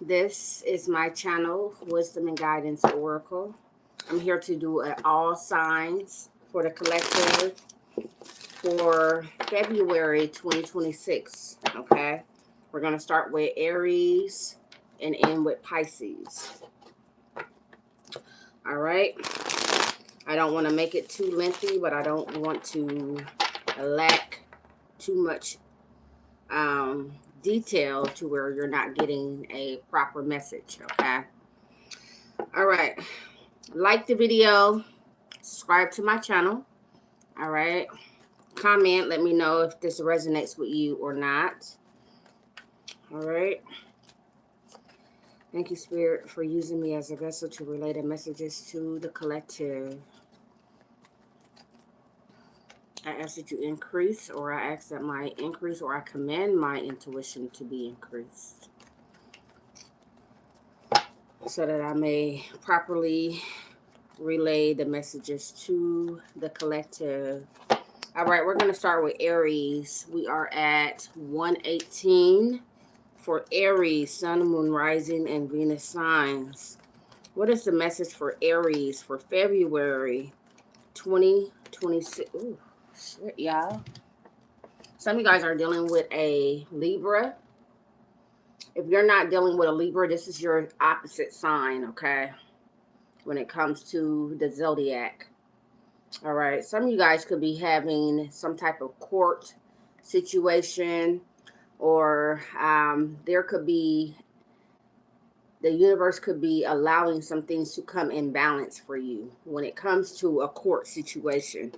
This is my channel, Wisdom and Guidance Oracle. I'm here to do all signs for the collective for February 2026. Okay, we're going to start with Aries and end with Pisces. All right, I don't want to make it too lengthy, but I don't want to lack too much detail to where you're not getting a proper message. Okay, all right, like the video, subscribe to my channel. All right, comment, let me know if this resonates with you or not. All right, thank you, Spirit, for using me as a vessel to relay the messages to the collective. I ask that you increase, or I ask that my increase, or I command my intuition to be increased, so that I may properly relay the messages to the collective. All right, we're going to start with Aries. We are at 118 for Aries, Sun, Moon, Rising, and Venus signs. What is the message for Aries for February 2026? Ooh, shit, y'all. Some of you guys are dealing with a Libra. If you're not dealing with a Libra, this is your opposite sign, okay? When it comes to the zodiac. All right, some of you guys could be having some type of court situation, or there could be, the universe could be allowing some things to come in balance for you when it comes to a court situation.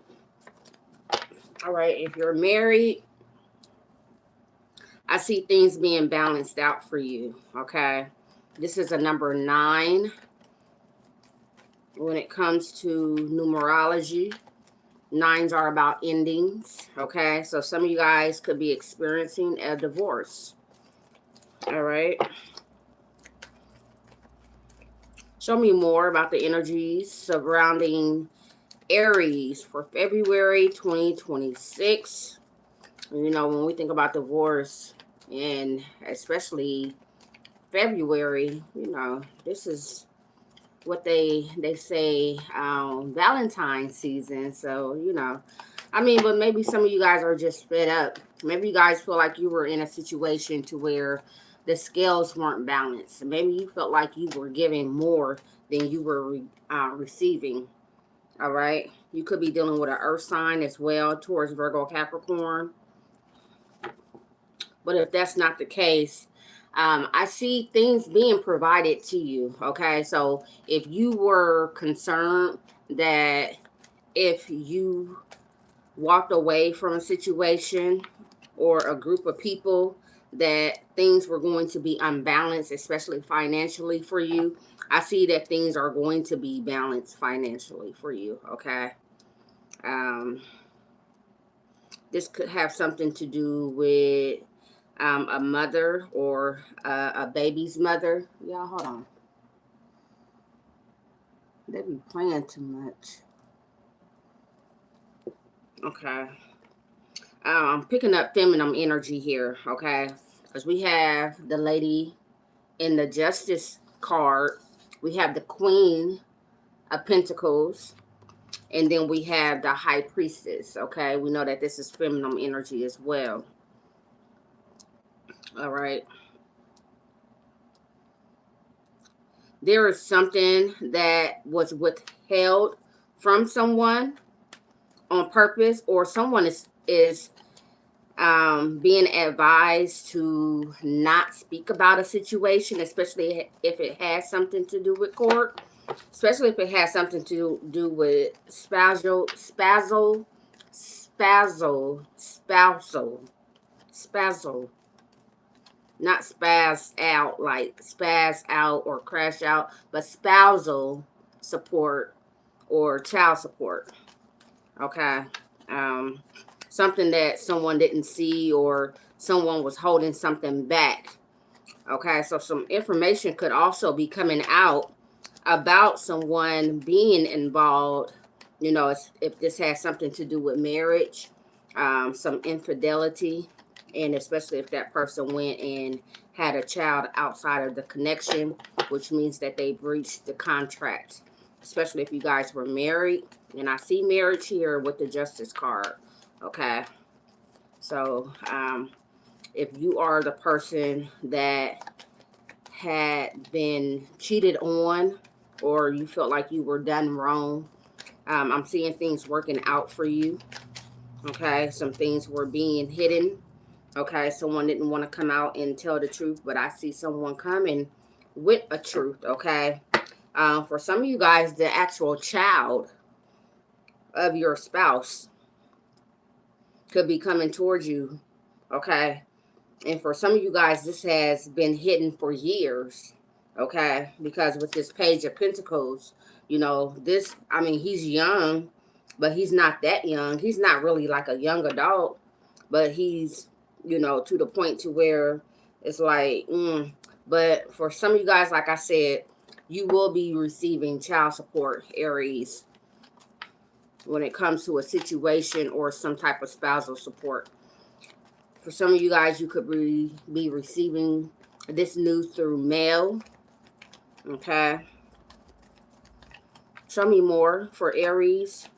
All right, if you're married, I see things being balanced out for you, okay? This is a number 9 when it comes to numerology. 9s are about endings, okay? So some of you guys could be experiencing a divorce. All right. Show me more about the energies surrounding Aries for February 2026. You know, when we think about divorce, and especially February, you know, this is what they say, Valentine's season. So, you know, I mean, but maybe some of you guys are just fed up. Maybe you guys feel like you were in a situation to where the scales weren't balanced. Maybe you felt like you were giving more than you were receiving. All right. You could be dealing with an earth sign as well, towards Virgo, Capricorn. But if that's not the case, I see things being provided to you. Okay. So if you were concerned that if you walked away from a situation or a group of people, that things were going to be unbalanced, especially financially for you, I see that things are going to be balanced financially for you. Okay. This could have something to do with a mother or a baby's mother. Y'all, hold on. They be playing too much. Okay. I'm picking up feminine energy here, okay? Because we have the lady in the Justice card. We have the Queen of Pentacles. And then we have the High Priestess, okay? We know that this is feminine energy as well. All right. There is something that was withheld from someone on purpose, or someone is being advised to not speak about a situation, especially if it has something to do with court, especially if it has something to do with spousal, not spaz out, like spaz out or crash out, but spousal support or child support. Okay. Something that someone didn't see, or someone was holding something back. Okay, so some information could also be coming out about someone being involved, you know, if this has something to do with marriage, some infidelity. And especially if that person went and had a child outside of the connection, which means that they breached the contract. Especially if you guys were married. And I see marriage here with the Justice card. Okay. So, if you are the person that had been cheated on, or you felt like you were done wrong, I'm seeing things working out for you. Okay. Some things were being hidden. Okay, someone didn't want to come out and tell the truth, but I see someone coming with a truth. Okay, for some of you guys, the actual child of your spouse could be coming towards you. Okay, and for some of you guys, this has been hidden for years. Okay, because with this Page of Pentacles, you know, this, I mean, he's young, but he's not that young. He's not really like a young adult, but he's, you know, to the point to where it's like, But for some of you guys, like I said, you will be receiving child support, Aries, when it comes to a situation or some type of spousal support. For some of you guys, you could be receiving this news through mail. Okay. Show me more for Aries.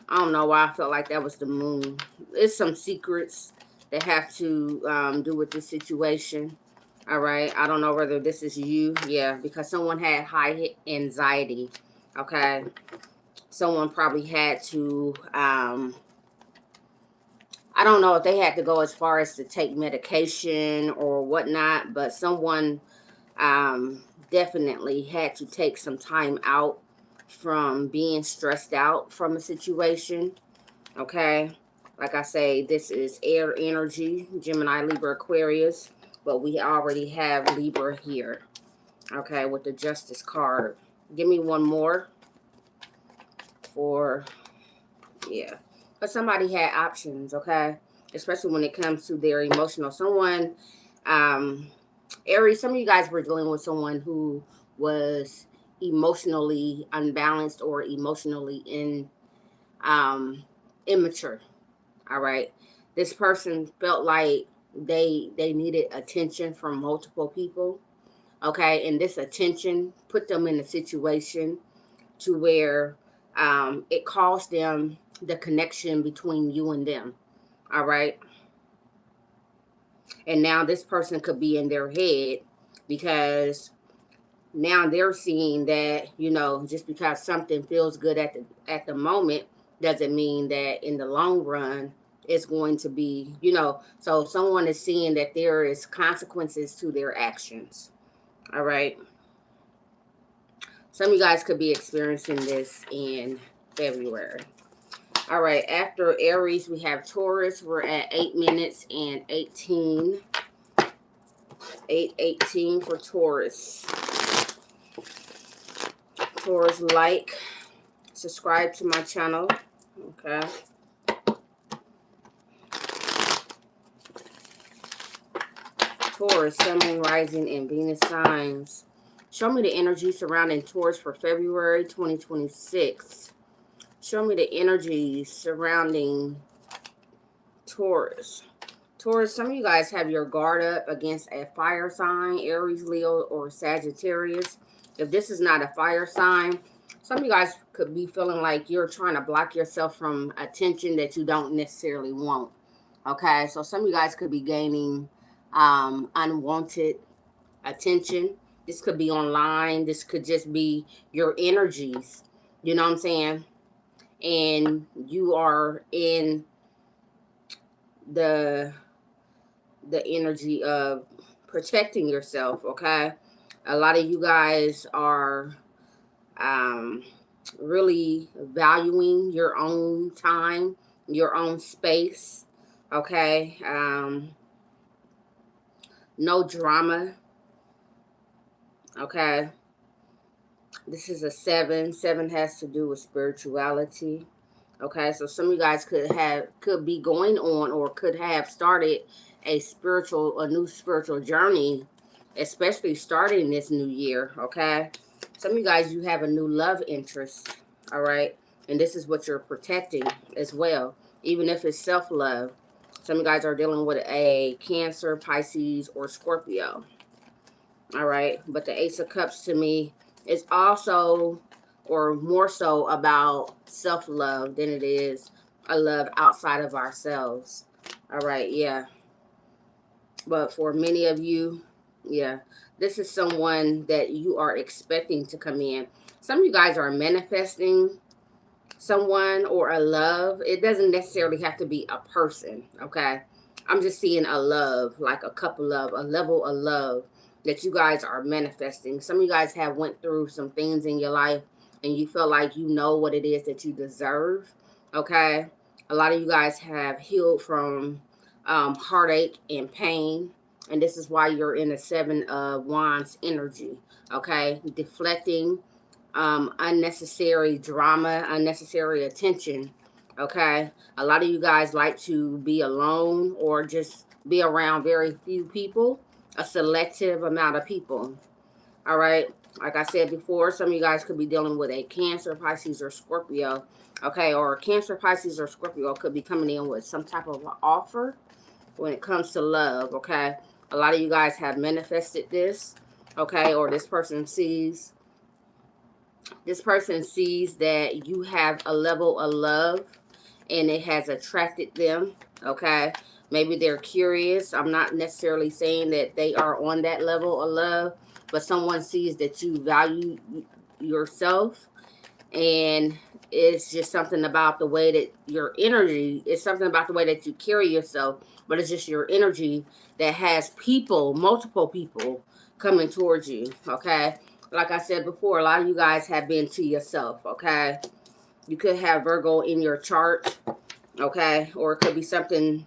I don't know why I felt like that was the moon. It's some secrets that have to do with this situation. All right. I don't know whether this is you. Yeah, because someone had high anxiety. Okay. Someone probably had to, I don't know if they had to go as far as to take medication or whatnot, but someone definitely had to take some time out from being stressed out from a situation. Okay, like I say, this is air energy, Gemini, Libra, Aquarius, but we already have Libra here. Okay, with the Justice card. Give me one more for, yeah, but somebody had options. Okay, especially when it comes to their emotional. Someone, Aries, some of you guys were dealing with someone who was emotionally unbalanced or emotionally immature. All right, this person felt like they needed attention from multiple people. Okay, and this attention put them in a situation to where it caused them the connection between you and them. All right, and now this person could be in their head because now they're seeing that, you know, just because something feels good at the moment doesn't mean that in the long run it's going to be, you know. So someone is seeing that there is consequences to their actions. All right, some of you guys could be experiencing this in February. All right, after Aries we have Taurus. We're at 8 minutes and 18. 8:18 for Taurus. Taurus, like, subscribe to my channel. Okay. Taurus, Sun, Moon, Rising, and Venus signs. Show me the energy surrounding Taurus for February 2026. Show me the energy surrounding Taurus. Taurus, some of you guys have your guard up against a fire sign, Aries, Leo, or Sagittarius. If this is not a fire sign, some of you guys could be feeling like you're trying to block yourself from attention that you don't necessarily want. Okay, so some of you guys could be gaining unwanted attention. This could be online. This could just be your energies. You know what I'm saying? And you are in the energy of protecting yourself. Okay, a lot of you guys are really valuing your own time, your own space. Okay, no drama. Okay, this is a 7. 7 has to do with spirituality. Okay, so some of you guys could be going on or could have started a new spiritual journey, especially starting this new year. Okay, some of you guys, you have a new love interest. All right, and this is what you're protecting as well, even if it's self-love. Some of you guys are dealing with a Cancer, Pisces, or Scorpio. All right. But the Ace of Cups to me is also, or more so, about self-love than it is a love outside of ourselves. All right. Yeah. But for many of you, yeah, this is someone that you are expecting to come in. Some of you guys are manifesting someone or a love. It doesn't necessarily have to be a person, okay? I'm just seeing a love, like a couple of, a level of love that you guys are manifesting. Some of you guys have went through some things in your life and you feel like you know what it is that you deserve, okay? A lot of you guys have healed from heartache and pain, and this is why you're in the Seven of Wands energy, okay? Deflecting unnecessary drama, unnecessary attention, okay? A lot of you guys like to be alone or just be around very few people, a selective amount of people, all right? Like I said before, some of you guys could be dealing with a Cancer, Pisces, or Scorpio, okay? Or Cancer, Pisces, or Scorpio could be coming in with some type of offer when it comes to love, okay? A lot of you guys have manifested this, okay? Or this person sees that you have a level of love and it has attracted them, okay? Maybe they're curious. I'm not necessarily saying that they are on that level of love, but someone sees that you value yourself, and it's just something about the way that your energy, it's something about the way that you carry yourself, but it's just your energy that has people, multiple people coming towards you, okay? Like I said before, a lot of you guys have been to yourself, okay? You could have Virgo in your chart, okay? Or it could be something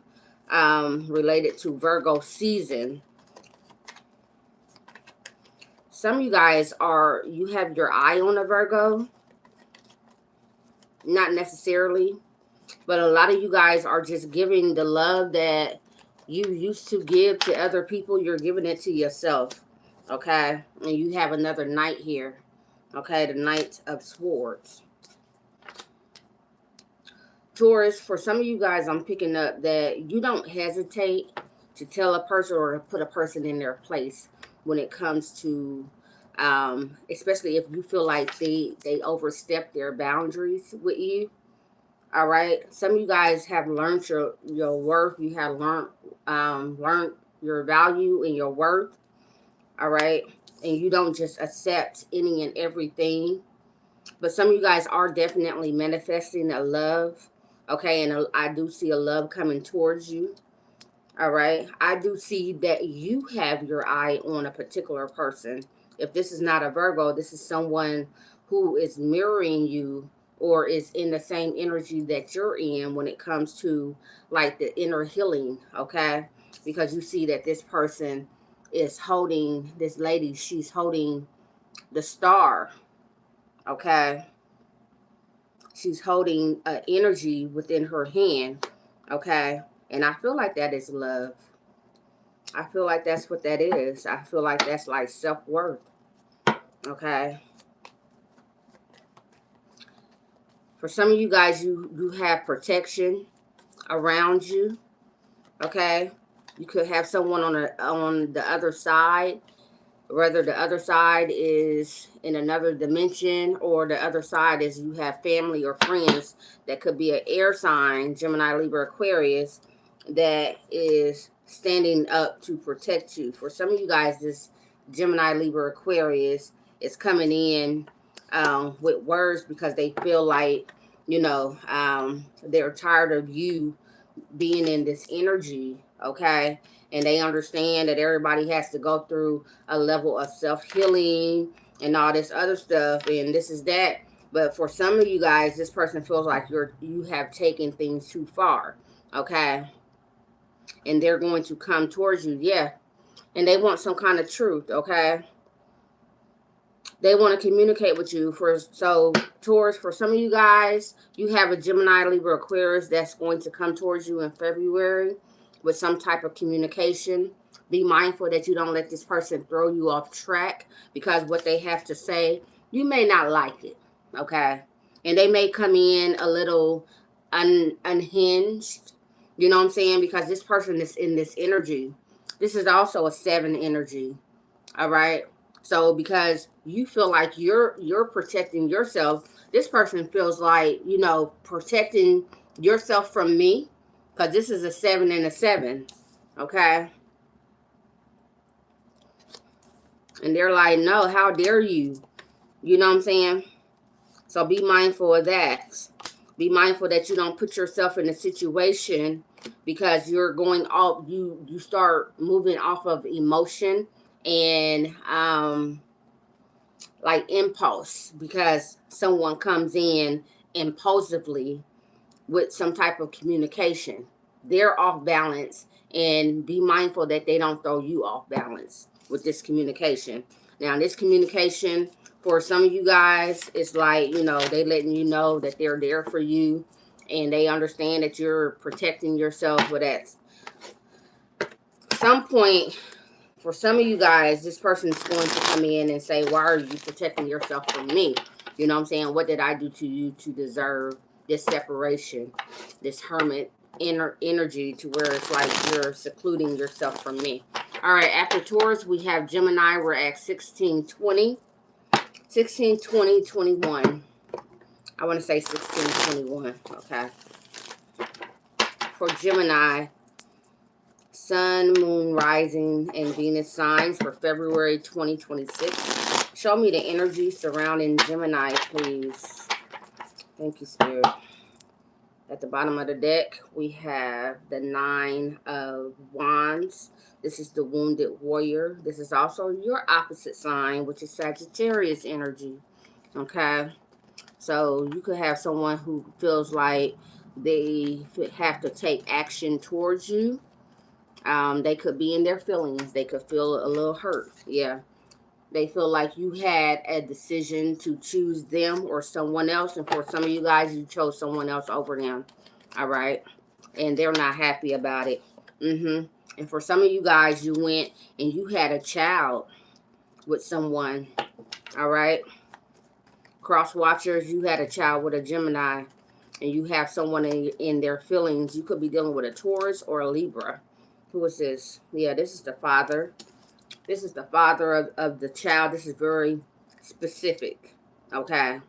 related to Virgo season. Some of you guys you have your eye on a Virgo. Not necessarily, but a lot of you guys are just giving the love that you used to give to other people. You're giving it to yourself, okay? And you have another knight here, okay? The Knight of Swords. Taurus, for some of you guys, I'm picking up that you don't hesitate to tell a person or to put a person in their place when it comes to, especially if you feel like they overstep their boundaries with you. All right. Some of you guys have learned your worth. You have learned your value and your worth. All right. And you don't just accept any and everything. But some of you guys are definitely manifesting a love. Okay. And I do see a love coming towards you. All right. I do see that you have your eye on a particular person. If this is not a Virgo, this is someone who is mirroring you or is in the same energy that you're in when it comes to like the inner healing. Okay. Because you see that this person is holding, this lady, she's holding the star. Okay. She's holding an energy within her hand. Okay. And I feel like that is love. I feel like that's what that is. I feel like that's like self-worth. Okay. For some of you guys, you have protection around you. Okay. You could have someone on the other side. Whether the other side is in another dimension or the other side is you have family or friends that could be an air sign, Gemini, Libra, Aquarius, that is standing up to protect you. For some of you guys, this Gemini, Libra, Aquarius is coming in with words because they feel like, they're tired of you being in this energy, okay? And they understand that everybody has to go through a level of self-healing and all this other stuff, and this is that. But for some of you guys, this person feels like you have taken things too far, okay? And they're going to come towards you, yeah. And they want some kind of truth, okay? They want to communicate with you. So Taurus, for some of you guys, you have a Gemini, Libra, Aquarius that's going to come towards you in February with some type of communication. Be mindful that you don't let this person throw you off track, because what they have to say, you may not like it, okay? And they may come in a little unhinged, You know what I'm saying? Because this person is in this energy. This is also a 7 energy. All right. So because you feel like you're protecting yourself, this person feels like, you know, protecting yourself from me, because this is a 7 and a 7. Okay. And they're like, no, how dare you? You know what I'm saying? So be mindful of that. Be mindful that you don't put yourself in a situation, because you're going off, you start moving off of emotion and like impulse, because someone comes in impulsively with some type of communication. They're off balance, and be mindful that they don't throw you off balance with this communication. Now, this communication for some of you guys is like, you know, they letting you know that they're there for you, and they understand that you're protecting yourself. But at some point, for some of you guys, this person is going to come in and say, why are you protecting yourself from me? You know what I'm saying? What did I do to you to deserve this separation, this hermit energy, to where it's like you're secluding yourself from me? All right, after Taurus, we have Gemini. We're at 16, 20. 16, 20, 21. I want to say 16, 21. Okay. For Gemini, Sun, Moon, Rising, and Venus signs for February 2026. Show me the energy surrounding Gemini, please. Thank you, Spirit. At the bottom of the deck, we have the 9 of Wands. This is the Wounded Warrior. This is also your opposite sign, which is Sagittarius energy. Okay? So you could have someone who feels like they have to take action towards you. They could be in their feelings. They could feel a little hurt. Yeah. They feel like you had a decision to choose them or someone else. And for some of you guys, you chose someone else over them. All right. And they're not happy about it. And for some of you guys, you went and you had a child with someone. All right. Cross watchers, you had a child with a Gemini. And you have someone in their feelings. You could be dealing with a Taurus or a Libra. Who is this? Yeah, this is the father. This is the father of the child. This is very specific. Okay.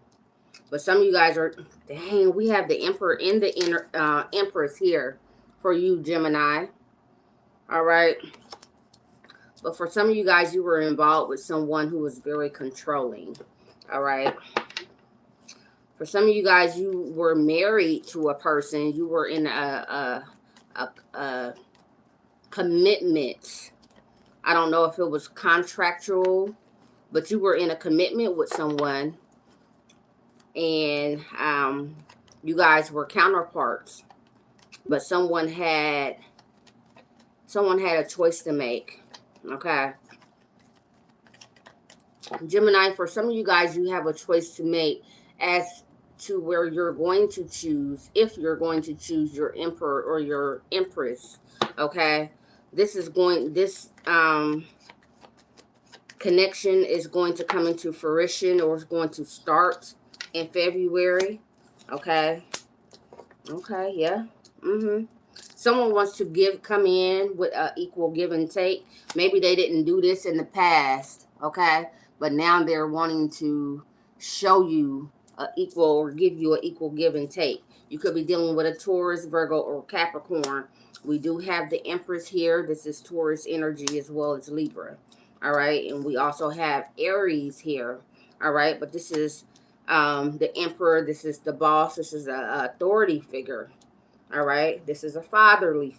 But some of you guys are, dang, we have the Emperor and the Empress here for you, Gemini. All right. But for some of you guys, you were involved with someone who was very controlling. All right. For some of you guys, you were married to a person. You were in a commitment. I don't know if it was contractual, but you were in a commitment with someone, and you guys were counterparts, but someone had a choice to make. Okay. Gemini, for some of you guys, you have a choice to make as to where you're going to choose, if you're going to choose your emperor or your empress. Okay. This connection is going to come into fruition, or is going to start in February. Okay. Okay, yeah. Someone wants to come in with an equal give and take. Maybe they didn't do this in the past, okay? But now they're wanting to show you equal, or give you an equal give and take. You could be dealing with a Taurus, Virgo, or Capricorn. We do have the Empress here. This is Taurus energy as well as Libra. All right. And we also have Aries here. All right. But this is the Emperor. This is the boss. This is an authority figure. All right. This is a fatherly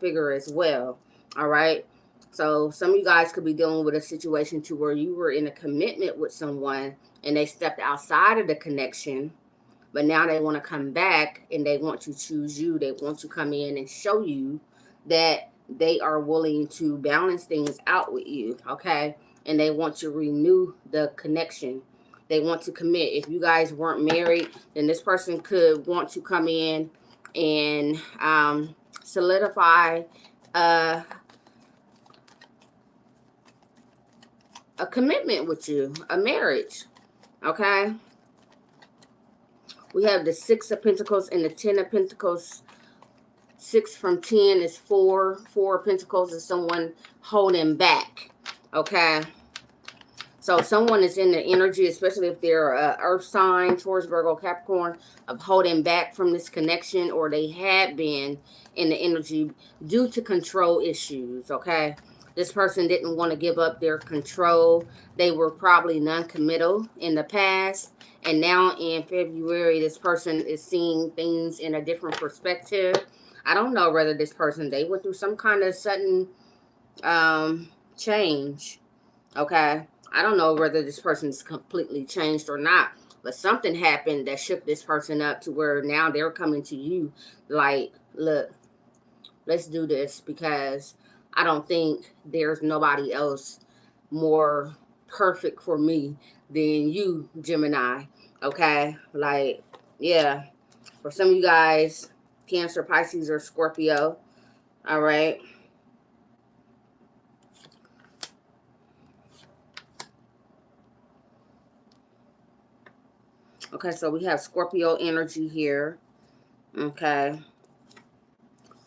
figure as well. All right. So some of you guys could be dealing with a situation to where you were in a commitment with someone and they stepped outside of the connection, but now they want to come back and they want to choose you. They want to come in and show you that they are willing to balance things out with you, okay? And they want to renew the connection. They want to commit. If you guys weren't married, then this person could want to come in and solidify a commitment with you, a marriage, okay? We have the 6 of Pentacles and the 10 of Pentacles 6 from 10 is 4. 4 of Pentacles is someone holding back. Okay. So someone is in the energy, especially if they're earth sign, Taurus, Virgo, Capricorn, of holding back from this connection, or they had been in the energy due to control issues, okay? This person didn't want to give up their control. They were probably non-committal in the past. And now in February, this person is seeing things in a different perspective. I don't know whether this person, they went through some kind of sudden change, okay? I don't know whether this person's completely changed or not, but something happened that shook this person up to where now they're coming to you like, look, let's do this, because I don't think there's nobody else more perfect for me than you, Gemini. Okay? Like, yeah. For some of you guys, Cancer, Pisces, or Scorpio. All right? Okay, so we have Scorpio energy here. Okay.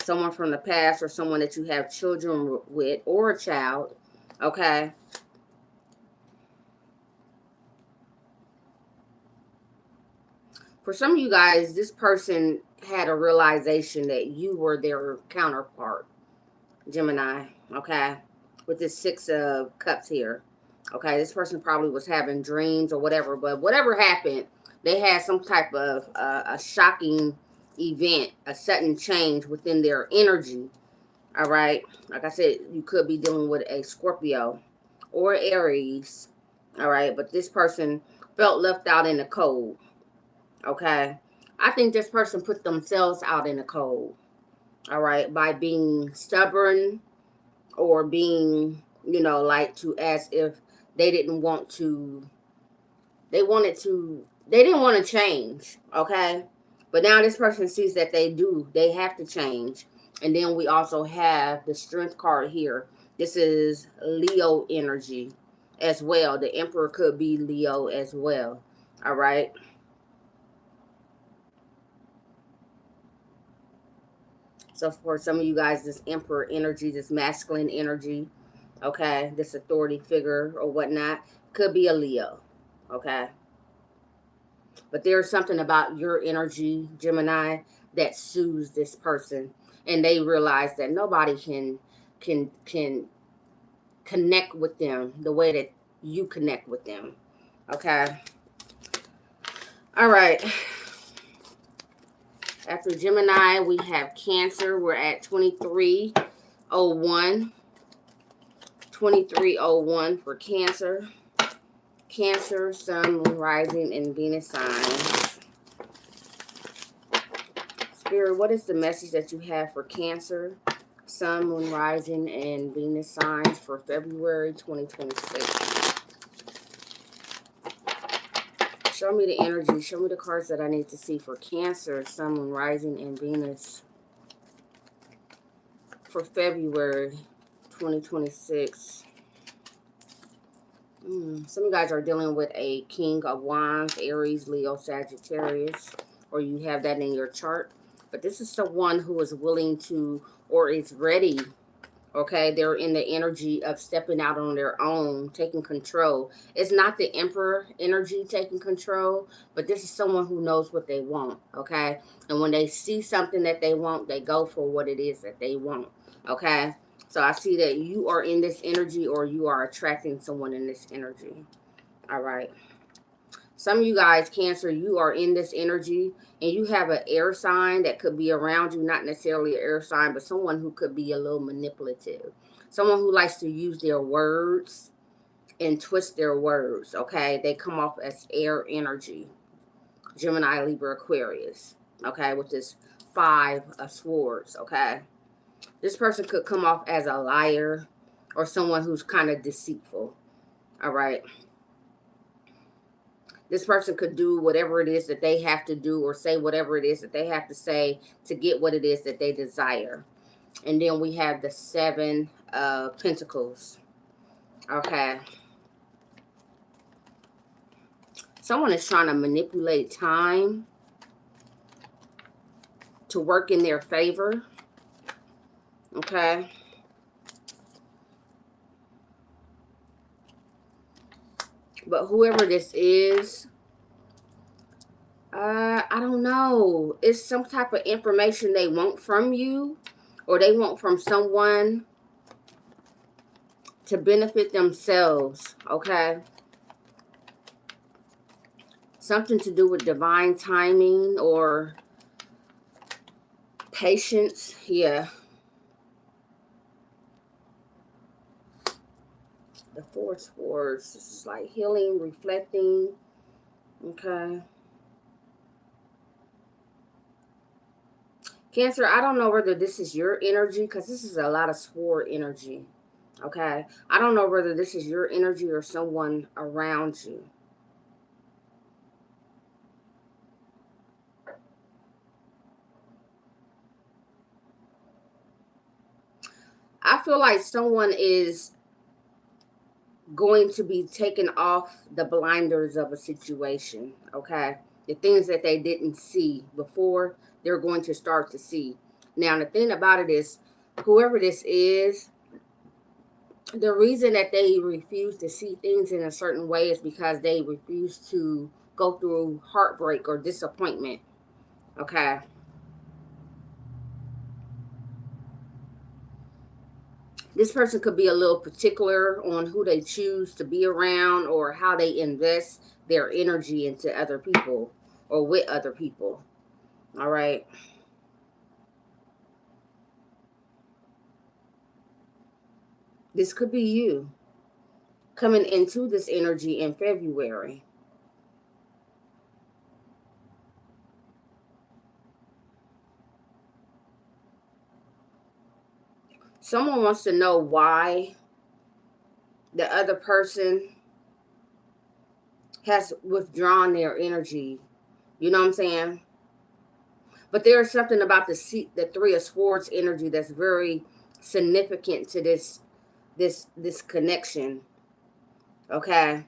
Someone from the past, or someone that you have children with, or a child. Okay. For some of you guys, this person had a realization that you were their counterpart, Gemini. Okay. With this 6 of Cups here. Okay. This person probably was having dreams or whatever, but whatever happened, they had some type of a shocking event, a sudden change within their energy. All right. Like I said, you could be dealing with a Scorpio or Aries. All right. But this person felt left out in the cold. Okay. I think this person put themselves out in the cold. All right. By being stubborn, or being, like, to, as if they didn't want to, they didn't want to change. Okay. But now this person sees that they have to change. And then we also have the Strength card here. This is Leo energy as well. The Emperor could be Leo as well. All right. So for some of you guys, this Emperor energy, this masculine energy, okay, this authority figure or whatnot, could be a Leo. Okay. But there's something about your energy, Gemini, that soothes this person. And they realize that nobody can connect with them the way that you connect with them. Okay. All right. After Gemini, we have Cancer. We're at 2301. 2301 for Cancer. Cancer, Sun, Moon, Rising, and Venus signs. Spirit, what is the message that you have for Cancer, Sun, Moon, Rising, and Venus signs for February 2026? Show me the energy. Show me the cards that I need to see for Cancer, Sun, Moon, Rising, and Venus for February 2026. Some of you guys are dealing with a King of Wands, Aries, Leo, Sagittarius, or you have that in your chart. But this is someone who is willing to, or is ready. Okay, they're in the energy of stepping out on their own, taking control. It's not the Emperor energy taking control, but this is someone who knows what they want. Okay, and when they see something that they want, they go for what it is that they want. Okay. So I see that you are in this energy, or you are attracting someone in this energy. All right. Some of you guys, Cancer, you are in this energy, and you have an air sign that could be around you. Not necessarily an air sign, but someone who could be a little manipulative. Someone who likes to use their words and twist their words. Okay. They come off as air energy. Gemini, Libra, Aquarius. Okay. With this 5 of Swords. Okay. This person could come off as a liar, or someone who's kind of deceitful. All right. This person could do whatever it is that they have to do, or say whatever it is that they have to say to get what it is that they desire. And then we have the 7 of Pentacles. Okay. Someone is trying to manipulate time to work in their favor. Okay. But whoever this is, I don't know. It's some type of information they want from you, or they want from someone to benefit themselves, okay? Something to do with divine timing or patience, yeah. The Four Swords, this is like healing, reflecting, okay? Cancer, I don't know whether this is your energy, because this is a lot of sword energy, okay? I don't know whether this is your energy or someone around you. I feel like someone is going to be taking off the blinders of a situation, okay? The things that they didn't see before, they're going to start to see. Now, the thing about it is, whoever this is, the reason that they refuse to see things in a certain way is because they refuse to go through heartbreak or disappointment, okay? This person could be a little particular on who they choose to be around or how they invest their energy into other people or with other people. All right. This could be you coming into this energy in February. Someone wants to know why the other person has withdrawn their energy. You know what I'm saying? But there's something about the Three of Swords energy that's very significant to this connection. Okay.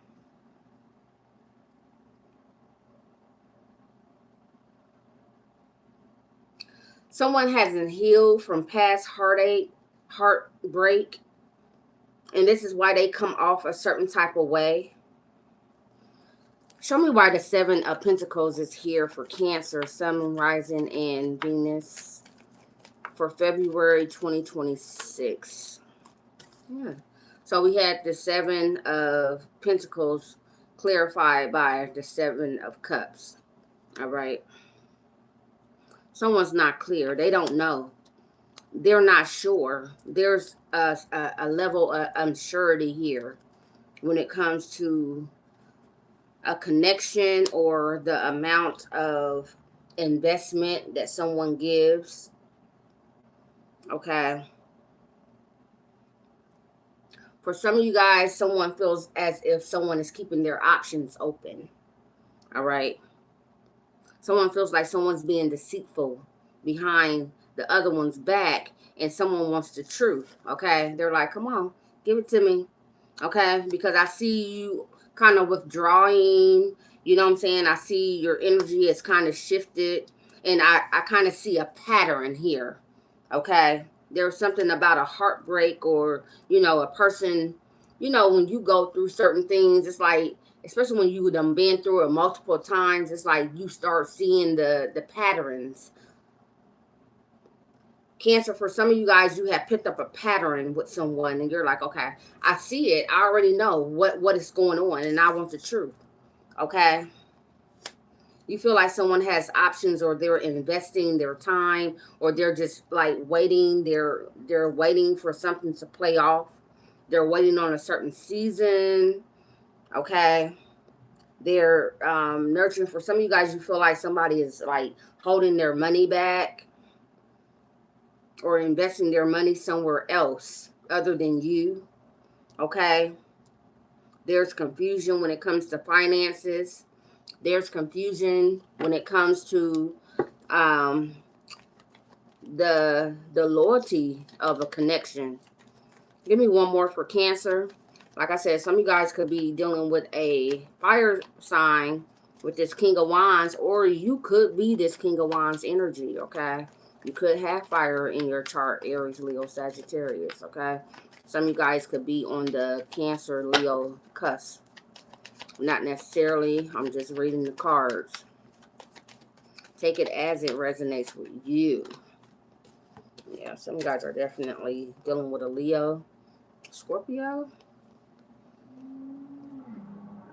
Someone hasn't healed from past heartache, heartbreak, and this is why they come off a certain type of way. Show me why the Seven of Pentacles is here for Cancer, Sun, Rising, and Venus for February 2026. Yeah. So we had the Seven of Pentacles clarified by the Seven of Cups. All right. Someone's not clear. They don't know. They're not sure. There's a level of unsurety here when it comes to a connection or the amount of investment that someone gives. Okay. For some of you guys, someone feels as if someone is keeping their options open. All right. Someone feels like someone's being deceitful behind the other one's back, and someone wants the truth. Okay. They're like, come on, give it to me. Okay. Because I see you kind of withdrawing. You know what I'm saying? I see your energy is kind of shifted, and I kind of see a pattern here. Okay. There's something about a heartbreak or, a person, when you go through certain things, it's like, especially when you done been through it multiple times, it's like you start seeing the patterns. Cancer, for some of you guys, you have picked up a pattern with someone and you're like, okay, I see it. I already know what is going on and I want the truth. Okay. You feel like someone has options or they're investing their time or they're just like waiting. They're waiting for something to play off. They're waiting on a certain season. Okay. They're nurturing. For some of you guys, you feel like somebody is like holding their money back or investing their money somewhere else other than you. Okay. There's confusion when it comes to finances. There's confusion when it comes to um, the loyalty of a connection. Give me one more for Cancer. Like I said, some of you guys could be dealing with a fire sign with this King of Wands, or you could be this King of Wands energy, okay? You could have fire in your chart, Aries, Leo, Sagittarius, okay? Some of you guys could be on the Cancer, Leo cusp. Not necessarily. I'm just reading the cards. Take it as it resonates with you. Yeah, some of you guys are definitely dealing with a Leo, Scorpio.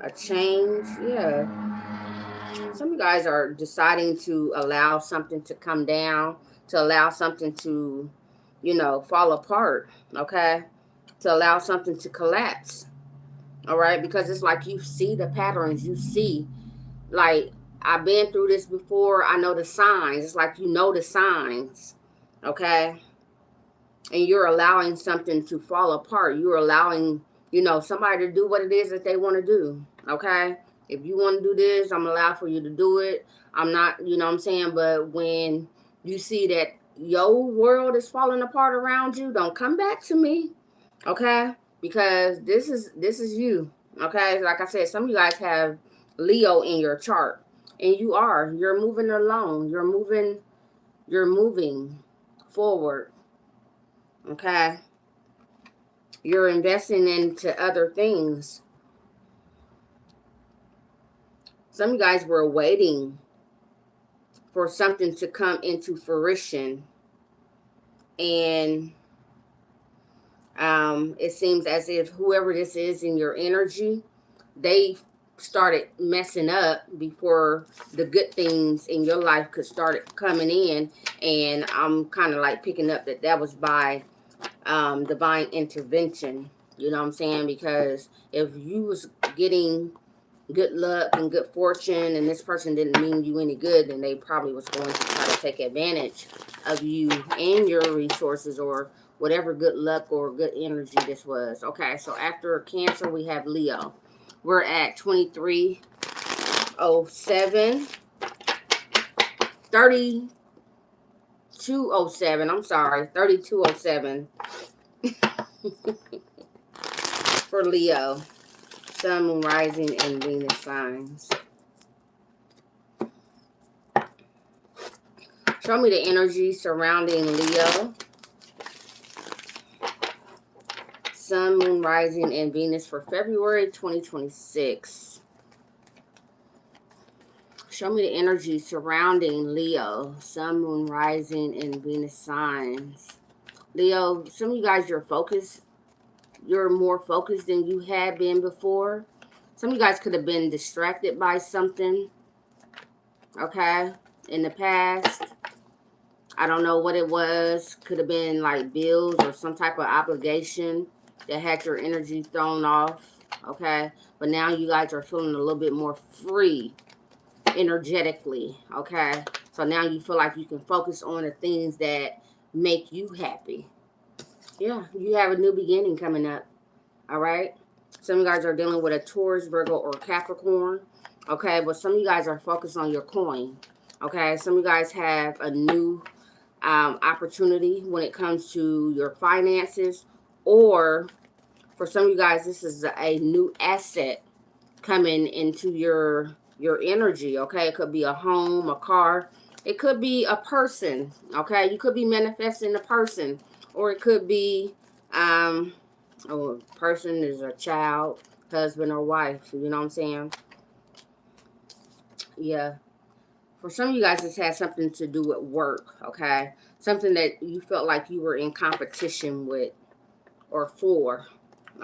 A change, yeah. Some of you guys are deciding to allow something to come down, to allow something to, you know, fall apart, okay? To allow something to collapse, all right? Because it's like you see the patterns, you see, like, I've been through this before, I know the signs. It's like you know the signs, okay? And you're allowing something to fall apart. You're allowing, you know, somebody to do what it is that they want to do, okay? If you want to do this, I'm allowed for you to do it. I'm not, you know what I'm saying? But when you see that your world is falling apart around you, don't come back to me, okay? Because this is you, okay? Like I said, some of you guys have Leo in your chart, and you're moving along. You're moving forward, okay? You're investing into other things. Some of you guys were waiting for something to come into fruition, and it seems as if whoever this is in your energy, they started messing up before the good things in your life could start coming in. And I'm kind of like picking up that was by divine intervention. You know what I'm saying? Because if you was getting good luck and good fortune and this person didn't mean you any good, then they probably was going to try to take advantage of you and your resources, or whatever good luck or good energy this was. Okay, so after Cancer, we have Leo. We're at 2307, 3207. I'm sorry, 3207 for Leo. Sun, Moon, Rising, and Venus signs. Show me the energy surrounding Leo. Sun, Moon, Rising, and Venus for February 2026. Show me the energy surrounding Leo. Sun, Moon, Rising, and Venus signs. Leo, some of you guys, you're focused. You're more focused than you had been before. Some of you guys could have been distracted by something, okay, in the past. I don't know what it was. Could have been like bills or some type of obligation that had your energy thrown off, okay? But now you guys are feeling a little bit more free energetically, okay? So now you feel like you can focus on the things that make you happy. Yeah, you have a new beginning coming up, all right? Some of you guys are dealing with a Taurus, Virgo, or Capricorn, okay? But some of you guys are focused on your coin, okay? Some of you guys have a new opportunity when it comes to your finances, or for some of you guys, this is a new asset coming into your energy, okay? It could be a home, a car. It could be a person, okay? You could be manifesting a person, or it could be a person is a child, husband or wife, you know what I'm saying? Yeah. For some of you guys, this has something to do with work, okay? Something that you felt like you were in competition with or for,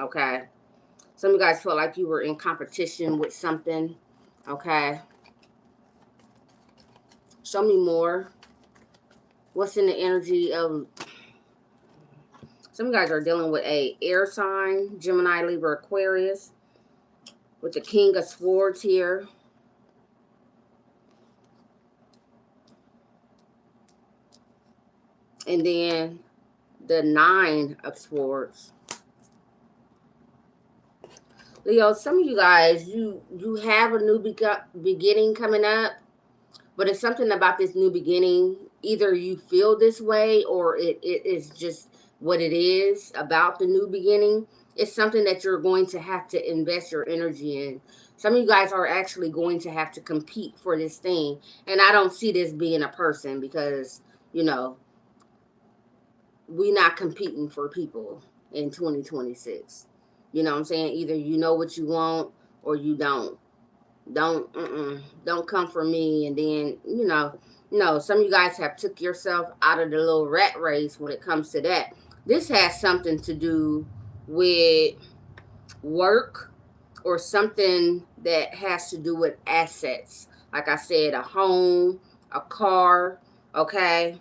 okay? Some of you guys felt like you were in competition with something, okay? Show me more. What's in the energy of... Some of you guys are dealing with a air sign, Gemini, Libra, Aquarius, with the King of Swords here. And then the Nine of Swords. Leo, some of you guys, you have a new beginning coming up, but it's something about this new beginning. Either you feel this way, or it is just what it is about the new beginning. It's something that you're going to have to invest your energy in. Some of you guys are actually going to have to compete for this thing. And I don't see this being a person, because you know, we not competing for people in 2026. You know what I'm saying? Either you know what you want or you don't. Don't come for me. And then, no, some of you guys have took yourself out of the little rat race when it comes to that. This has something to do with work or something that has to do with assets. Like I said, a home, a car, okay?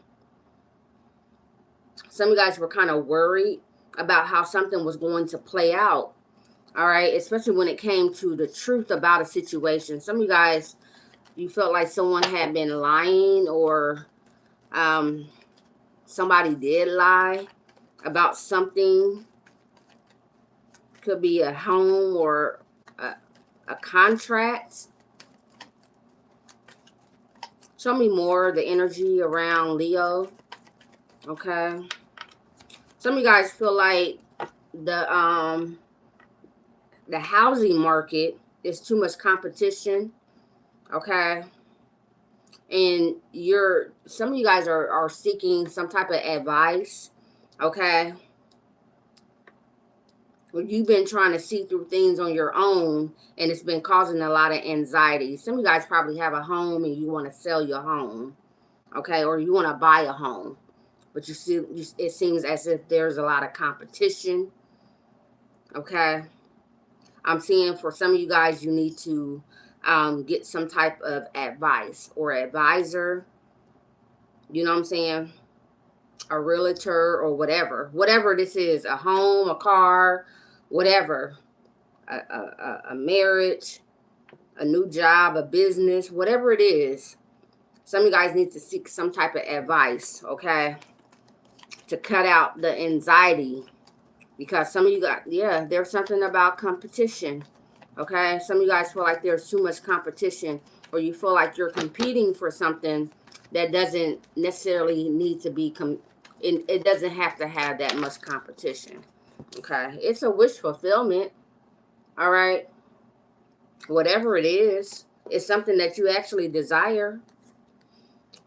Some of you guys were kind of worried about how something was going to play out. All right, especially when it came to the truth about a situation. Some of you guys, you felt like someone had been lying, or somebody did lie about something. Could be a home or a contract. Show me more the energy around Leo. Okay. Some of you guys feel like the housing market is too much competition. Okay. And some of you guys are seeking some type of advice. Okay. Well, you've been trying to see through things on your own, and it's been causing a lot of anxiety. Some of you guys probably have a home and you want to sell your home. Okay. Or you want to buy a home. But you see, it seems as if there's a lot of competition. Okay. I'm seeing for some of you guys, you need to get some type of advice or advisor. You know what I'm saying? A realtor or whatever. Whatever this is. A home, a car, whatever. A marriage, a new job, a business, whatever it is. Some of you guys need to seek some type of advice, okay? To cut out the anxiety. Because some of you got, there's something about competition. Okay? Some of you guys feel like there's too much competition, or you feel like you're competing for something that doesn't necessarily need to be, it doesn't have to have that much competition. Okay? It's a wish fulfillment. All right? Whatever it is, it's something that you actually desire.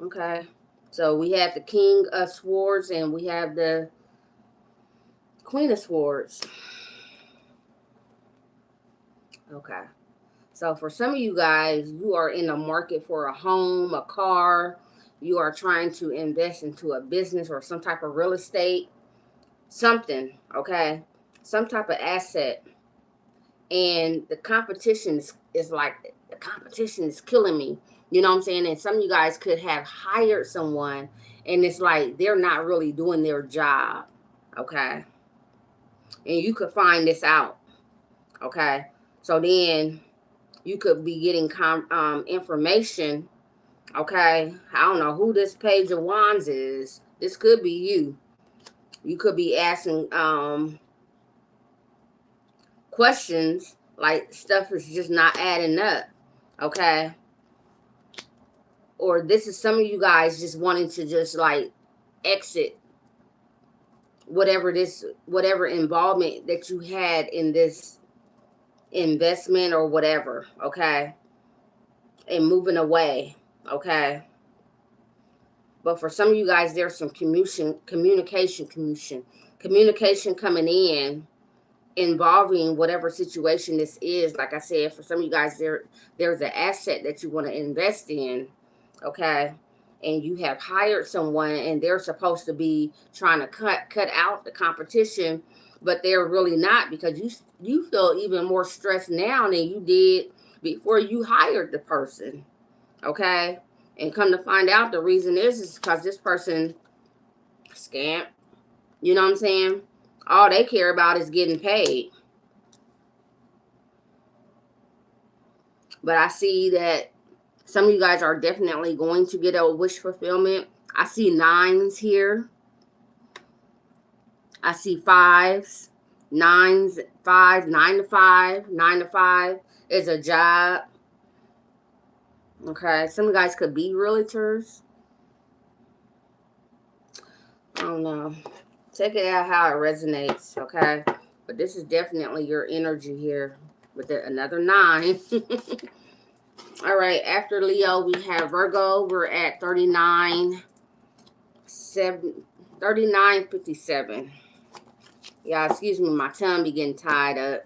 Okay? So we have the King of Swords and we have the Queen of Swords. Okay. So for some of you guys, you are in the market for a home, a car. You are trying to invest into a business or some type of real estate. Something, okay? Some type of asset. And the competition is like, the competition is killing me. You know what I'm saying? And some of you guys could have hired someone, and it's like they're not really doing their job. Okay? And you could find this out. Okay? So then you could be getting information. Okay? I don't know who this Page of Wands is. This could be you. You could be asking questions, like stuff is just not adding up. Okay? Or this is some of you guys just wanting to just like exit whatever involvement that you had in this investment or whatever, okay? And moving away, okay? But for some of you guys, there's some communication coming in, involving whatever situation this is. Like I said, for some of you guys, there's an asset that you want to invest in, okay? And you have hired someone, and they're supposed to be trying to cut out the competition, but they're really not, because you feel even more stressed now than you did before you hired the person, okay? And come to find out, the reason is because this person scammed. You know what I'm saying? All they care about is getting paid. But I see that some of you guys are definitely going to get a wish fulfillment. I see 9s here. I see 5s. 9s, 5, 9 to 5. 9 to 5 is a job. Okay. Some of you guys could be realtors. I don't know. Check it out how it resonates. Okay. But this is definitely your energy here with another 9. All right, after Leo, we have Virgo. We're at 39. 39:57. Yeah, excuse me, my tongue be getting tied up.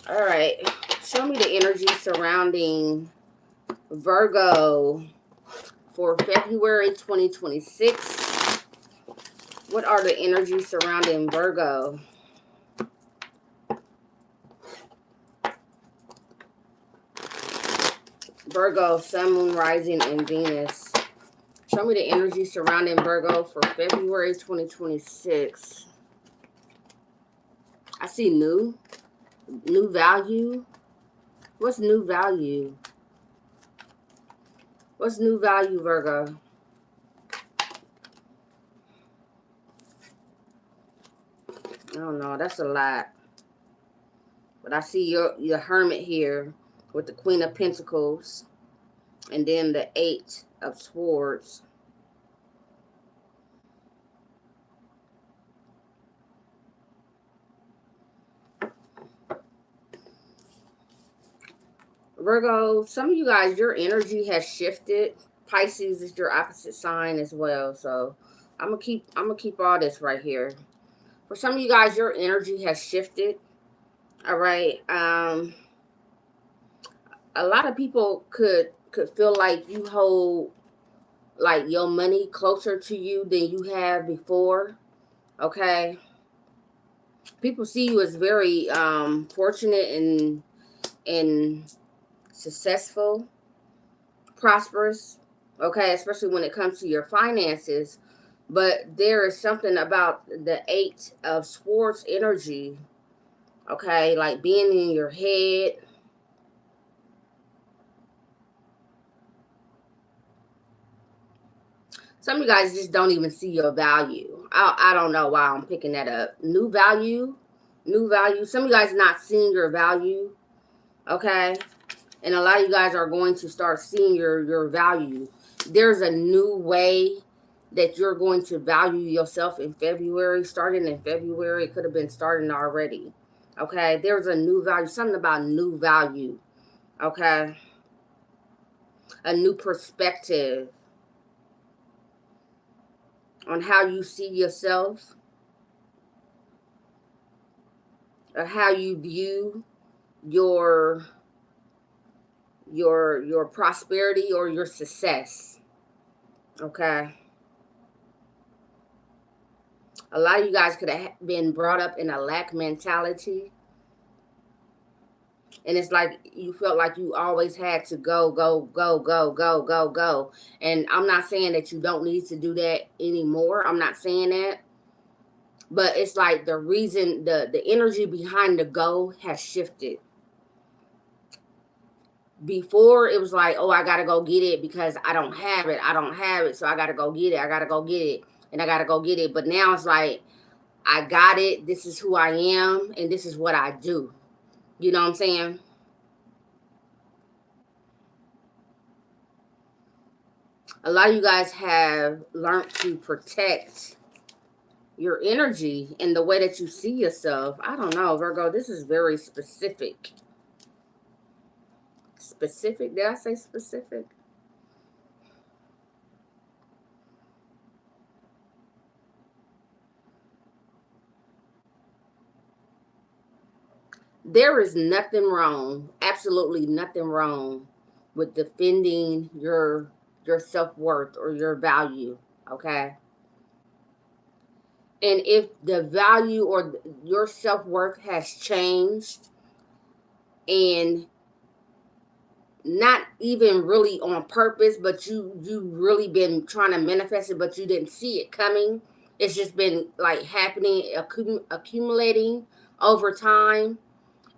All right, show me the energy surrounding Virgo for February 2026. What are the energies surrounding Virgo? Virgo, Sun, Moon, Rising, and Venus. Show me the energy surrounding Virgo for February 2026. I see new value. What's new value? What's new value, Virgo? I don't know. That's a lot. But I see your Hermit here with the Queen of Pentacles. And then the 8 of Swords. Virgo, some of you guys, your energy has shifted. Pisces is your opposite sign as well. So I'm gonna keep all this right here. For some of you guys, your energy has shifted. All right. A lot of people could feel like you hold like your money closer to you than you have before. Okay. People see you as very fortunate and successful, prosperous, okay, especially when it comes to your finances. But there is something about the 8 of Swords energy, okay, like being in your head. Some of you guys just don't even see your value. I don't know why I'm picking that up. New value. Some of you guys not seeing your value, okay? And a lot of you guys are going to start seeing your value. There's a new way that you're going to value yourself in February. Starting in February. It could have been starting already. Okay? There's a new value. Something about new value. Okay? A new perspective on how you see yourself. Or how you view your prosperity or your success. Okay? A lot of you guys could have been brought up in a lack mentality. And it's like you felt like you always had to go. And I'm not saying that you don't need to do that anymore. I'm not saying that. But it's like the reason, the energy behind the go has shifted. Before, it was like, oh, I got to go get it because I don't have it. So I got to go get it. And I got to go get it. But now it's like, I got it. This is who I am. And this is what I do. You know what I'm saying? A lot of you guys have learned to protect your energy and the way that you see yourself. I don't know, Virgo. This is very specific. Specific? Did I say specific? There is nothing wrong, absolutely nothing wrong with defending your self-worth or your value, okay? And if the value or your self-worth has changed and not even really on purpose, but you really been trying to manifest it, but you didn't see it coming. It's just been like happening, accumulating over time.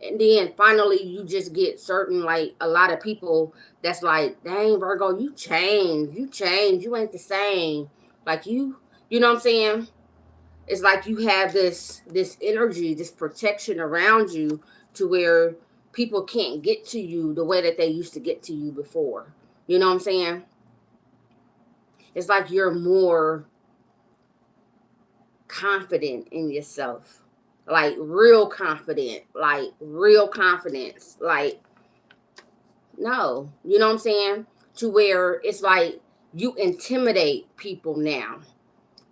And then finally you just get certain, like a lot of people that's like, dang, Virgo, you changed. You ain't the same. Like you know what I'm saying? It's like you have this energy, this protection around you to where people can't get to you the way that they used to get to you before. You know what I'm saying? It's like you're more confident in yourself. Like real confident, like real confidence. Like No. You know what I'm saying? To where it's like you intimidate people now.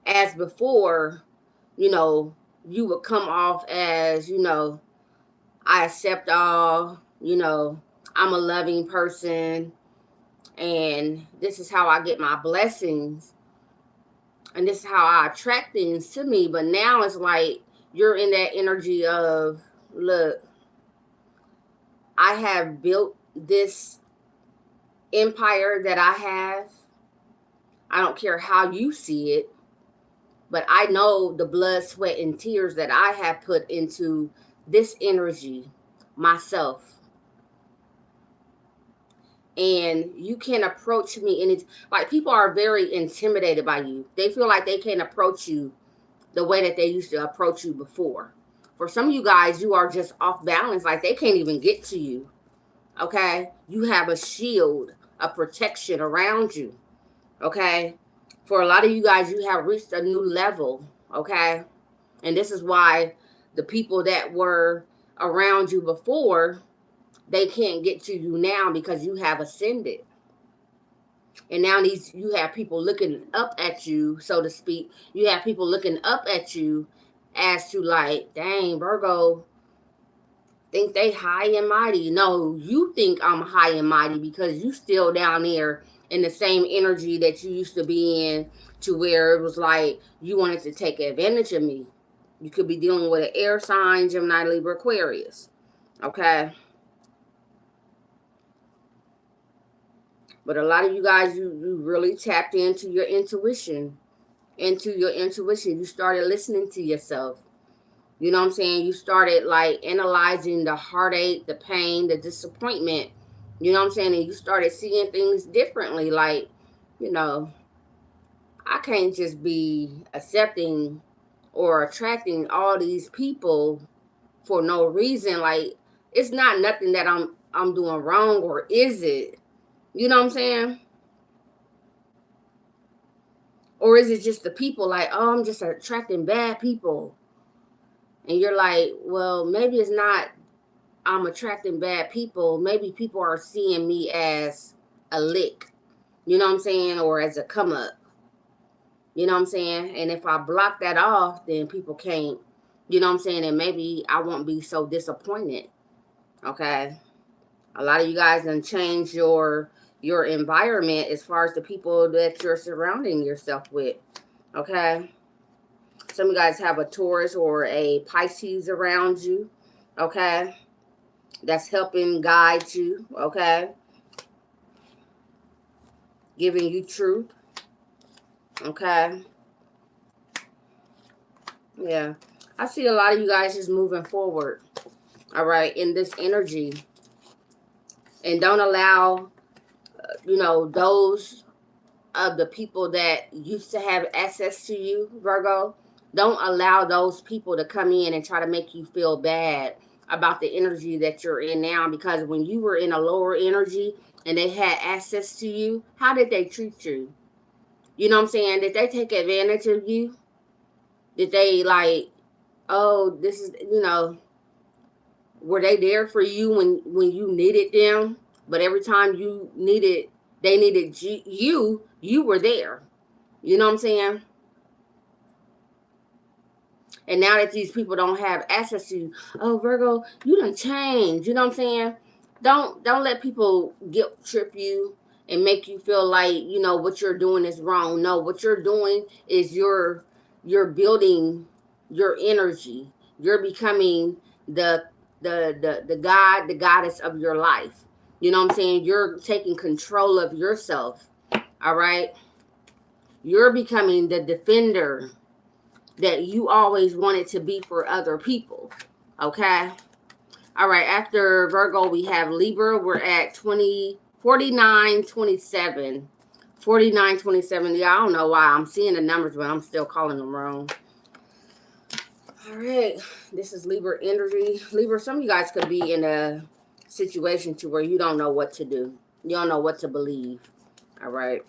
As before, you know, you would come off as, you know, I accept all, you know, I'm a loving person, and this is how I get my blessings, and this is how I attract things to me. But now it's like you're in that energy of, look, I have built this empire that I have. I don't care how you see it, but I know the blood, sweat, and tears that I have put into this energy myself. And you can approach me, and it's like people are very intimidated by you. They feel like they can't approach you the way that they used to approach you before. For some of you guys, you are just off balance, like they can't even get to you. Okay? You have a shield, a protection around you. Okay? For a lot of you guys, you have reached a new level. Okay? And this is why the people that were around you before, they can't get to you now because you have ascended. And now you have people looking up at you, so to speak. You have people looking up at you as to like, dang, Virgo think they high and mighty. No, you think I'm high and mighty because you still down there in the same energy that you used to be in, to where it was like you wanted to take advantage of me. You could be dealing with an air sign, Gemini, Libra, Aquarius. Okay? But a lot of you guys, you really tapped into your intuition. You started listening to yourself. You know what I'm saying? You started like analyzing the heartache, the pain, the disappointment. You know what I'm saying? And you started seeing things differently. Like, you know, I can't just be accepting or attracting all these people for no reason. Like, it's not nothing that I'm doing wrong, or is it? You know what I'm saying? Or is it just the people like, oh, I'm just attracting bad people? And you're like, well, maybe it's not I'm attracting bad people. Maybe people are seeing me as a lick, you know what I'm saying? Or as a come up, you know what I'm saying? And if I block that off, then people can't, you know what I'm saying? And maybe I won't be so disappointed. Okay. A lot of you guys done change your environment as far as the people that you're surrounding yourself with. Okay. Some of you guys have a Taurus or a Pisces around you. Okay. That's helping guide you. Okay. Giving you truth. Okay. Yeah. I see a lot of you guys just moving forward. All right. In this energy. And don't allow, those of the people that used to have access to you, Virgo, don't allow those people to come in and try to make you feel bad about the energy that you're in now. Because when you were in a lower energy and they had access to you, how did they treat you? You know what I'm saying? Did they take advantage of you? Did they like, oh, this is, were they there for you when you needed them? But every time they needed you were there. You know what I'm saying? And now that these people don't have access to you, oh, Virgo, you done changed. You know what I'm saying? Don't let people guilt trip you and make you feel like, what you're doing is wrong. No, what you're doing is you're building your energy. You're becoming the god, the goddess of your life. You know what I'm saying? You're taking control of yourself. All right? You're becoming the defender that you always wanted to be for other people. Okay? All right, after Virgo, we have Libra. We're at 4927. 4927. Yeah, I don't know why I'm seeing the numbers, but I'm still calling them wrong. All right, this is Libra energy. Libra, some of you guys could be in a situation to where you don't know what to do. You don't know what to believe. All right.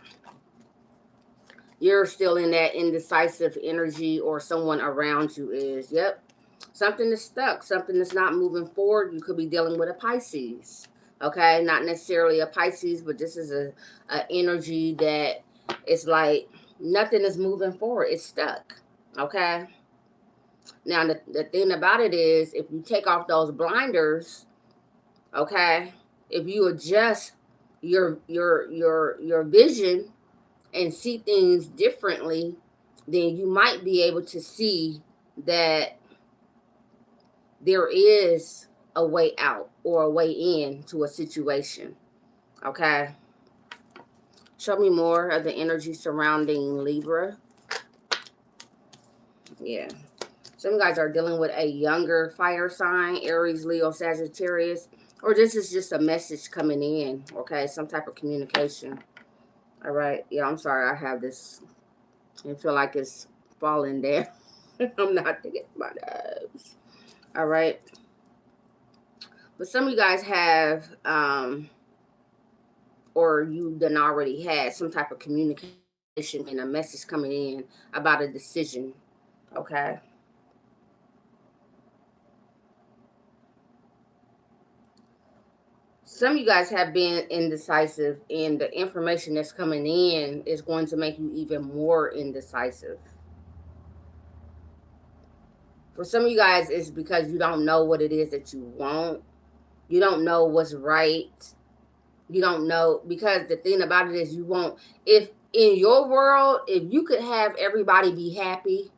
You're still in that indecisive energy, or someone around you is. Yep. Something is stuck. Something is not moving forward. You could be dealing with a Pisces. Okay, not necessarily a Pisces, but this is a energy that it's like nothing is moving forward. It's stuck. Okay. Now the thing about it is, if you take off those blinders, okay, if you adjust your vision and see things differently, then you might be able to see that there is a way out or a way in to a situation. Okay. Show me more of the energy surrounding Libra. Yeah. Some guys are dealing with a younger fire sign, Aries, Leo, Sagittarius, or this is just a message coming in, okay? Some type of communication. All right. Yeah, I'm sorry. I have this. I feel like it's falling there. I'm not thinking about that. All right. But some of you guys have, or you done already had some type of communication and a message coming in about a decision. Okay. Some of you guys have been indecisive, and the information that's coming in is going to make you even more indecisive. For some of you guys, it's because you don't know what it is that you want. You don't know what's right. You don't know, because the thing about it is, you won't, if in your world, if you could have everybody be happy,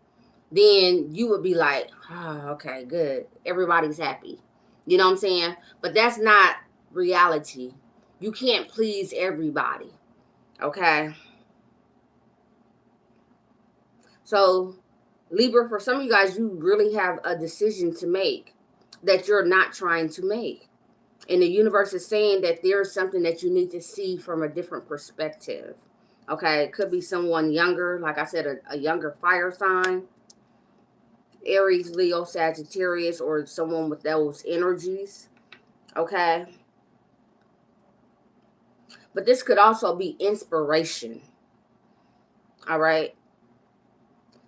then you would be like, oh, okay, good. Everybody's happy. You know what I'm saying? But that's not reality. You can't please everybody. Okay. So, Libra, for some of you guys, you really have a decision to make that you're not trying to make. And the universe is saying that there's something that you need to see from a different perspective. Okay. It could be someone younger, like I said, a younger fire sign, Aries, Leo, Sagittarius, or someone with those energies. Okay. But this could also be inspiration. All right.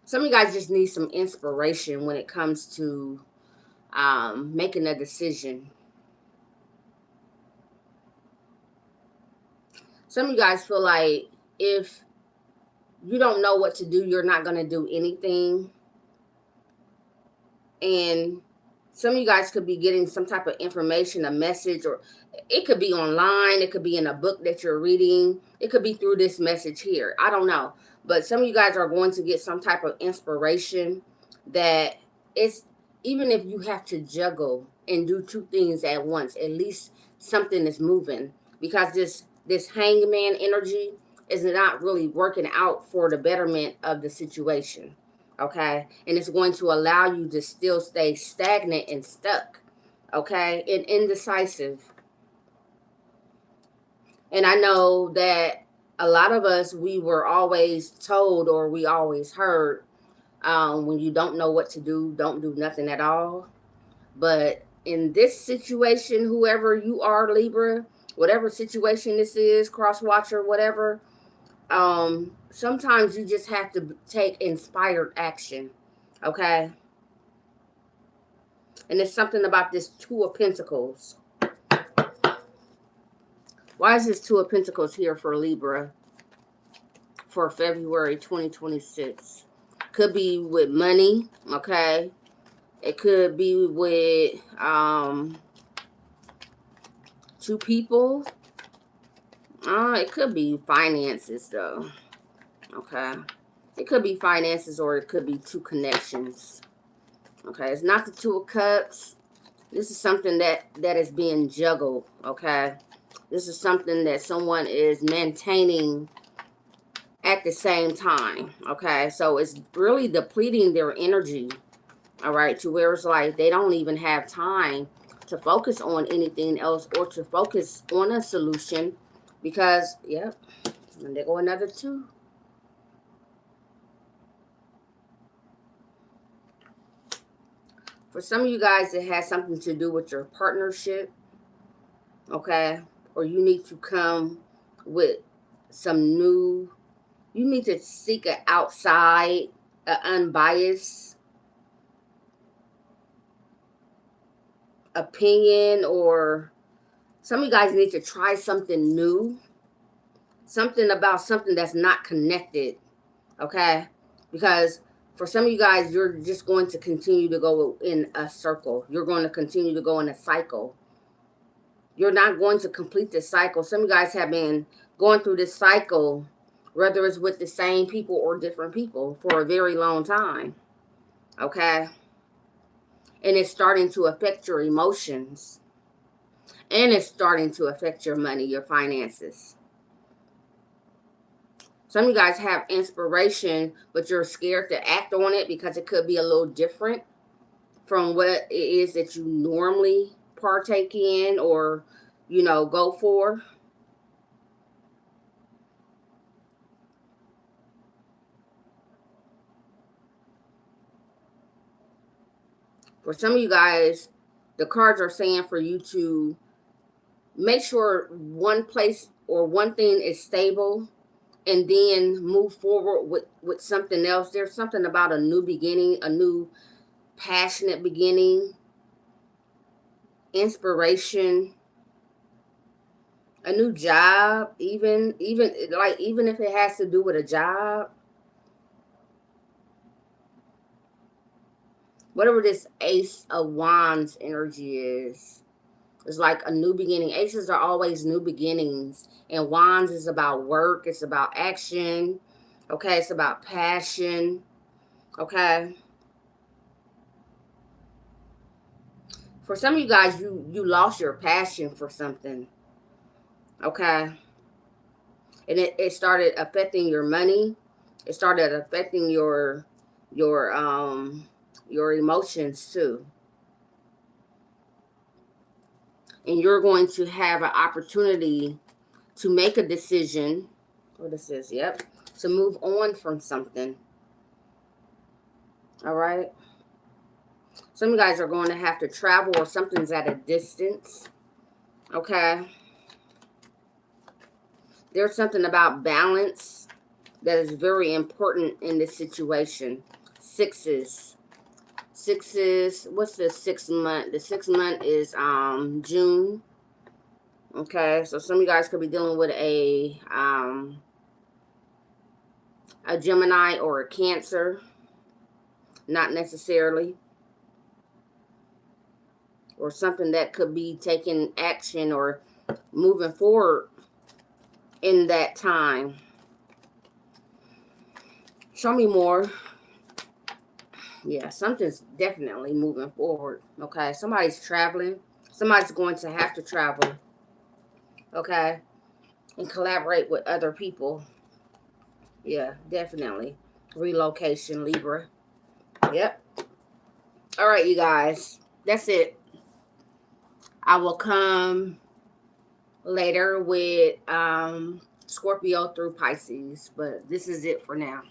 Some of you guys just need some inspiration when it comes to making a decision. Some of you guys feel like if you don't know what to do, you're not going to do anything. And some of you guys could be getting some type of information, a message, or it could be online, it could be in a book that you're reading, it could be through this message here. I don't know. But some of you guys are going to get some type of inspiration that it's, even if you have to juggle and do two things at once, at least something is moving, because this hangman energy is not really working out for the betterment of the situation. Okay. And it's going to allow you to still stay stagnant and stuck. Okay. And indecisive. And I know that a lot of us, we were always told, or we always heard, when you don't know what to do, don't do nothing at all. But in this situation, whoever you are, Libra, whatever situation this is, cross watcher, whatever, sometimes you just have to take inspired action. Okay. And it's something about this Two of Pentacles. Why is this Two of Pentacles here for Libra for February 2026? Could be with money, okay? It could be with two people. It could be finances, though. Okay. It could be finances, or it could be two connections. Okay. It's not the Two of Cups. This is something that is being juggled, okay? This is something that someone is maintaining at the same time, okay? So it's really depleting their energy, all right, to where it's like they don't even have time to focus on anything else or to focus on a solution, because, yep, and there go another two. For some of you guys, it has something to do with your partnership, okay? Or you need to come with some new, you need to seek an outside, unbiased opinion, or Some of you guys need to try something new. Something about something that's not connected. Okay? Because for some of you guys, you're just going to continue to go in a circle. You're going to continue to go in a cycle. You're not going to complete this cycle. Some of you guys have been going through this cycle, whether it's with the same people or different people, for a very long time. Okay? And it's starting to affect your emotions. And it's starting to affect your money, your finances. Some of you guys have inspiration, but you're scared to act on it because it could be a little different from what it is that you normally partake in or, you know, go for. For some of you guys, the cards are saying for you to make sure one place or one thing is stable and then move forward with something else. There's something about a new beginning, a new passionate beginning, inspiration, a new job, even if it has to do with a job. Whatever this Ace of Wands energy is, it's like a new beginning. Aces are always new beginnings. And Wands is about work. It's about action. Okay, it's about passion. Okay. For some of you guys, you lost your passion for something. Okay. And it started affecting your money. It started affecting your emotions too. And you're going to have an opportunity to make a decision. What this is, yep. To move on from something. All right. Some of you guys are going to have to travel or something's at a distance. Okay. There's something about balance that is very important in this situation. Sixes. Sixes. What's the 6th month? The 6th month is June. Okay, so some of you guys could be dealing with a Gemini or a Cancer. Not necessarily. Or something that could be taking action or moving forward in that time. Show me more. Yeah, something's definitely moving forward. Okay, somebody's traveling. Somebody's going to have to travel. Okay, and collaborate with other people. Yeah, definitely. Relocation, Libra. Yep. All right, you guys. That's it. I will come later with Scorpio through Pisces, but this is it for now.